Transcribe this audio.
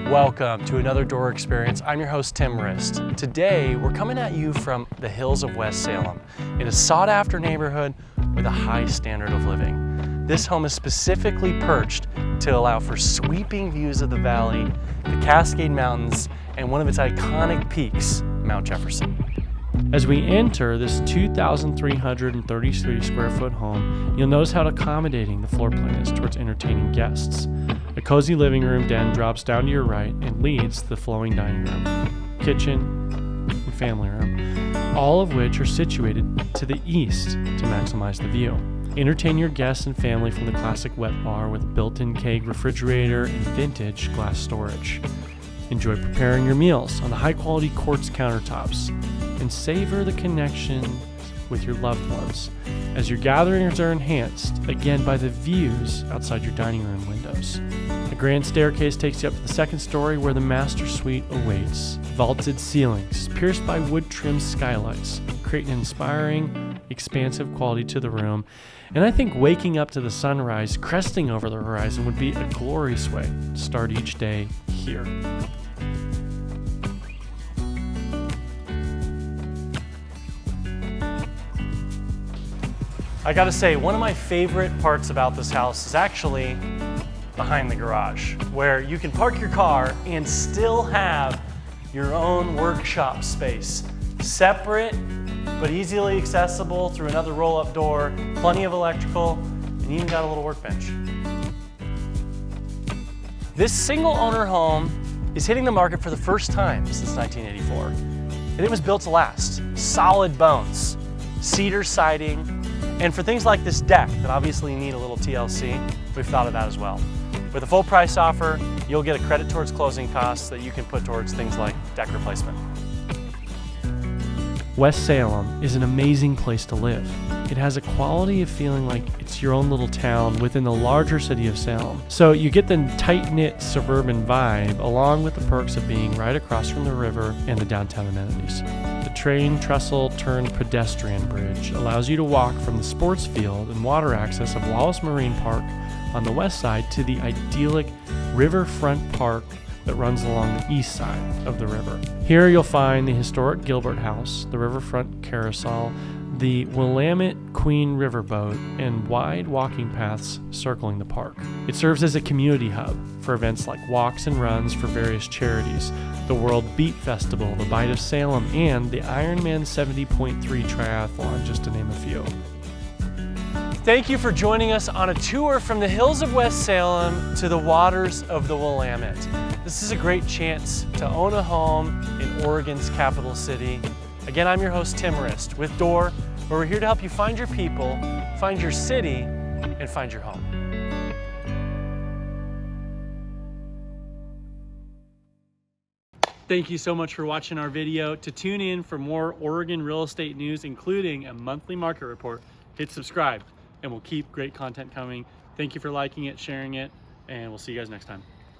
Welcome to another Door Experience. I'm your host, Tim Rist. Today, we're coming at you from the hills of West Salem in a sought-after neighborhood with a high standard of living. This home is specifically perched to allow for sweeping views of the valley, the Cascade Mountains, and one of its iconic peaks, Mount Jefferson. As we enter this 2,333 square foot home, you'll notice how accommodating the floor plan is towards entertaining guests. A cozy living room den drops down to your right and leads to the flowing dining room, kitchen, and family room, all of which are situated to the east to maximize the view. Entertain your guests and family from the classic wet bar with a built-in keg refrigerator and vintage glass storage. Enjoy preparing your meals on the high-quality quartz countertops and savor the connection with your loved ones as your gatherings are enhanced, again, by the views outside your dining room windows. A grand staircase takes you up to the second story where the master suite awaits. Vaulted ceilings, pierced by wood-trimmed skylights, create an inspiring, expansive quality to the room. And I think waking up to the sunrise, cresting over the horizon would be a glorious way to start each day here. I gotta say, one of my favorite parts about this house is actually behind the garage, where you can park your car and still have your own workshop space. Separate, but easily accessible through another roll-up door, plenty of electrical, and even got a little workbench. This single-owner home is hitting the market for the first time since 1984, and it was built to last. Solid bones, cedar siding, and for things like this deck that obviously need a little TLC, we've thought of that as well. With a full price offer, you'll get a credit towards closing costs that you can put towards things like deck replacement. West Salem is an amazing place to live. It has a quality of feeling like it's your own little town within the larger city of Salem. So you get the tight-knit suburban vibe along with the perks of being right across from the river and the downtown amenities. The train trestle turned pedestrian bridge allows you to walk from the sports field and water access of Wallace Marine Park on the west side to the idyllic riverfront park that runs along the east side of the river. Here you'll find the historic Gilbert House, the riverfront carousel, the Willamette Queen Riverboat, and wide walking paths circling the park. It serves as a community hub for events like walks and runs for various charities, the World Beat Festival, the Bite of Salem, and the Ironman 70.3 Triathlon, just to name a few. Thank you for joining us on a tour from the hills of West Salem to the waters of the Willamette. This is a great chance to own a home in Oregon's capital city. Again, I'm your host, Tim Rist, with Door, where we're here to help you find your people, find your city, and find your home. Thank you so much for watching our video. To tune in for more Oregon real estate news, including a monthly market report, hit subscribe, and we'll keep great content coming. Thank you for liking it, sharing it, and we'll see you guys next time.